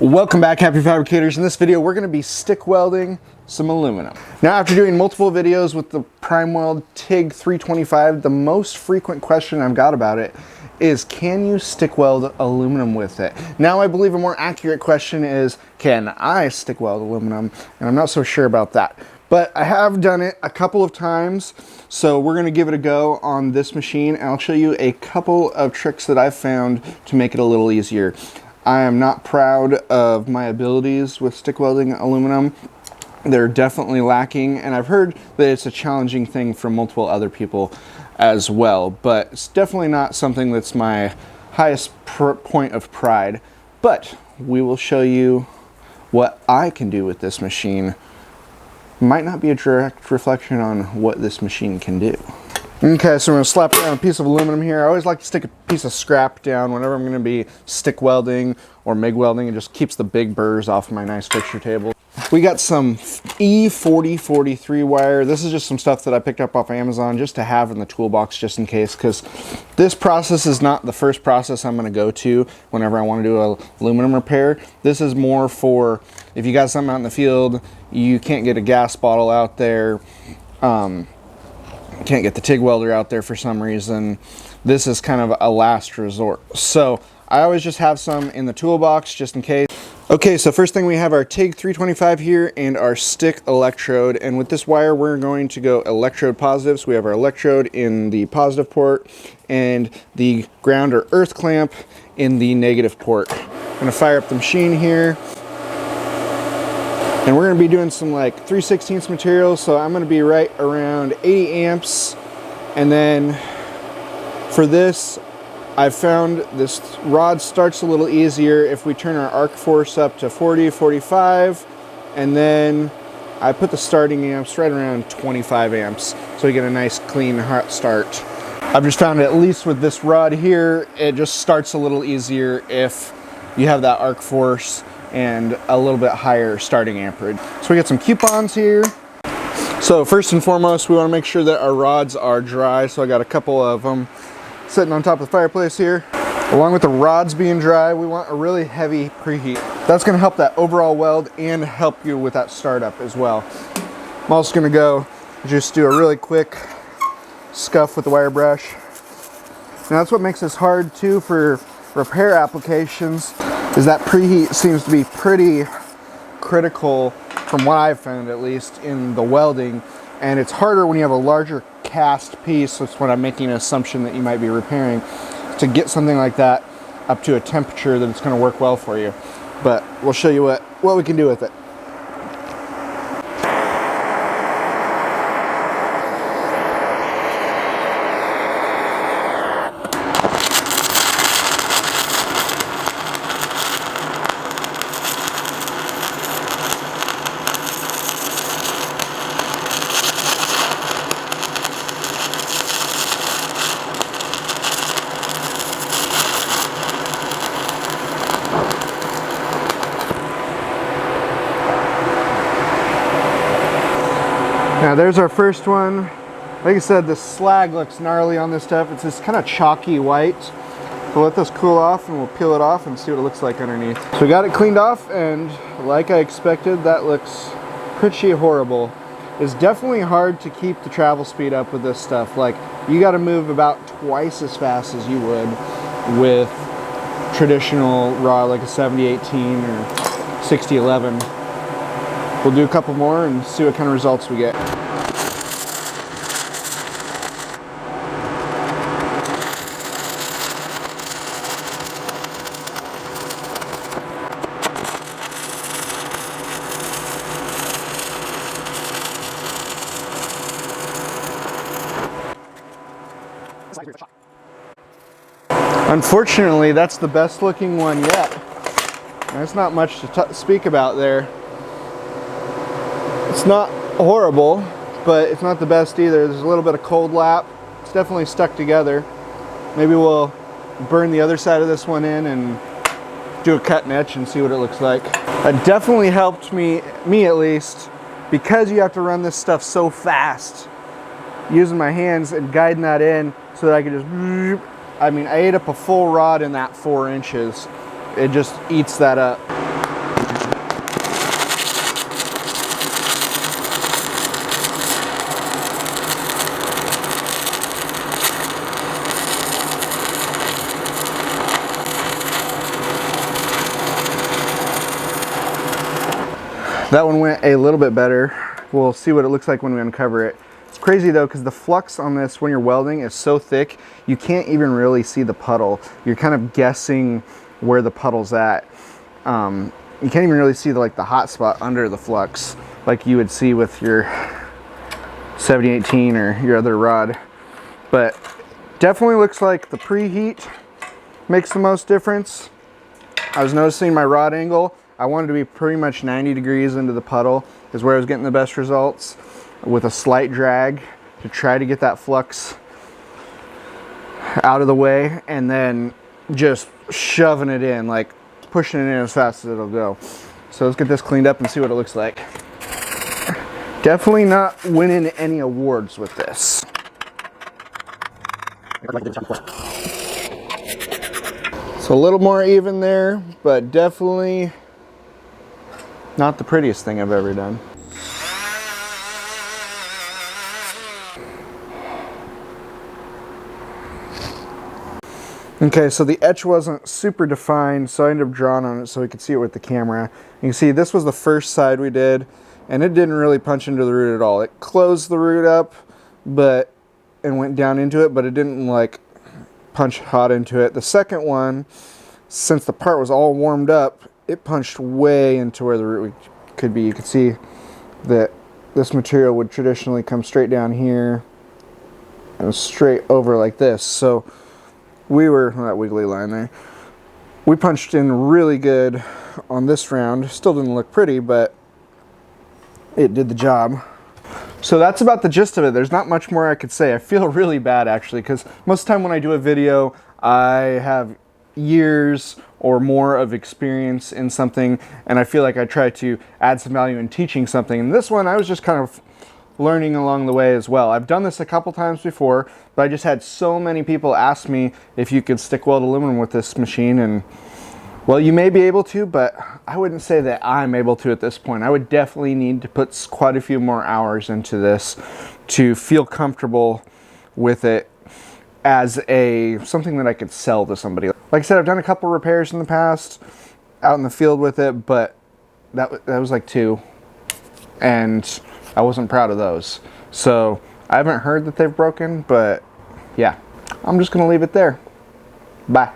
Welcome back, happy fabricators. In this video we're going to be stick welding some aluminum. Now, after doing multiple videos with the Prime Weld TIG 325, the most frequent question I've got about it is, can you stick weld aluminum with it? Now, I believe a more accurate question is, can I stick weld aluminum? And I'm not so sure about that, but I have done it a couple of times, so we're going to give it a go on this machine, and I'll show you a couple of tricks that I've found to make it a little easier. I am not proud of my abilities with stick welding aluminum. They're definitely lacking, and I've heard that it's a challenging thing for multiple other people as well, but it's definitely not something that's my highest point of pride. But we will show you what I can do with this machine. Might not be a direct reflection on what this machine can do. Okay, so I'm going to slap down a piece of aluminum here. I always like to stick a piece of scrap down whenever I'm going to be stick welding or MIG welding. It just keeps the big burrs off of my nice fixture table. We got some E4043 wire. This is just some stuff that I picked up off Amazon just to have in the toolbox just in case, because this process is not the first process I'm going to go to whenever I want to do a aluminum repair. This is more for if you got something out in the field, you can't get a gas bottle out there, can't get the TIG welder out there for some reason. This is kind of a last resort. So I always just have some in the toolbox just in case. Okay, so first thing, we have our TIG 325 here and our stick electrode, and with this wire we're going to go electrode positive. So we have our electrode in the positive port and the ground or earth clamp in the negative port. I'm going to fire up the machine here, and we're going to be doing some like 3/16 material, so I'm going to be right around 80 amps. And then for this, I've found this rod starts a little easier if we turn our arc force up to 40, 45, and then I put the starting amps right around 25 amps, so we get a nice clean hot start. I've just found, at least with this rod here, it just starts a little easier if you have that arc force and a little bit higher starting amperage. So we got some coupons here. So first and foremost, we want to make sure that our rods are dry, so I got a couple of them sitting on top of the fireplace here. Along with the rods being dry, we want a really heavy preheat. That's going to help that overall weld and help you with that startup as well. I'm also going to go just do a really quick scuff with the wire brush. Now that's what makes this hard too for repair applications, is that preheat seems to be pretty critical from what I've found, at least in the welding, and it's harder when you have a larger cast piece. That's what I'm making an assumption that you might be repairing, to get something like that up to a temperature that it's going to work well for you. But we'll show you what we can do with it. Now there's our first one. Like I said, the slag looks gnarly on this stuff. It's this kind of chalky white. So let this cool off and we'll peel it off and see what it looks like underneath. So we got it cleaned off, and like I expected, that looks pretty horrible. It's definitely hard to keep the travel speed up with this stuff. Like, you got to move about twice as fast as you would with traditional rod, like a 7018 or 6011. We'll do a couple more and see what kind of results we get. Unfortunately, that's the best looking one yet. There's not much to speak about there. It's not horrible, but it's not the best either. There's a little bit of cold lap. It's definitely stuck together. Maybe we'll burn the other side of this one in and do a cut and etch and see what it looks like. It definitely helped me at least, because you have to run this stuff so fast, using my hands and guiding that in so that I could just, I mean, I ate up a full rod in that 4 inches. It just eats that up. That one went a little bit better. We'll see what it looks like when we uncover it. It's crazy though, because the flux on this when you're welding is so thick, you can't even really see the puddle. You're kind of guessing where the puddle's at. You can't even really see the hot spot under the flux like you would see with your 7018 or your other rod. But definitely looks like the preheat makes the most difference. I was noticing my rod angle, I wanted to be pretty much 90 degrees into the puddle is where I was getting the best results, with a slight drag to try to get that flux out of the way, and then just shoving it in, like pushing it in as fast as it'll go. So let's get this cleaned up and see what it looks like. Definitely not winning any awards with this. It's a little more even there, but definitely not the prettiest thing I've ever done. Okay, so the etch wasn't super defined, so I ended up drawing on it so we could see it with the camera. You can see this was the first side we did, and it didn't really punch into the root at all. It closed the root up, and went down into it, but it didn't like punch hot into it. The second one, since the part was all warmed up, it punched way into where the root could be. You could see that this material would traditionally come straight down here and straight over like this. So we were, that wiggly line there, we punched in really good on this round. Still didn't look pretty, but it did the job. So that's about the gist of it. There's not much more I could say. I feel really bad actually, because most of the time when I do a video, I have years or more of experience in something, and I feel like I try to add some value in teaching something. And this one, I was just kind of learning along the way as well. I've done this a couple times before, but I just had so many people ask me if you could stick weld aluminum with this machine, and well, you may be able to, but I wouldn't say that I'm able to at this point. I would definitely need to put quite a few more hours into this to feel comfortable with it as something that I could sell to somebody. Like I said, I've done a couple repairs in the past out in the field with it, but that was like 2, and I wasn't proud of those. So I haven't heard that they've broken, but yeah, I'm just gonna leave it there. Bye.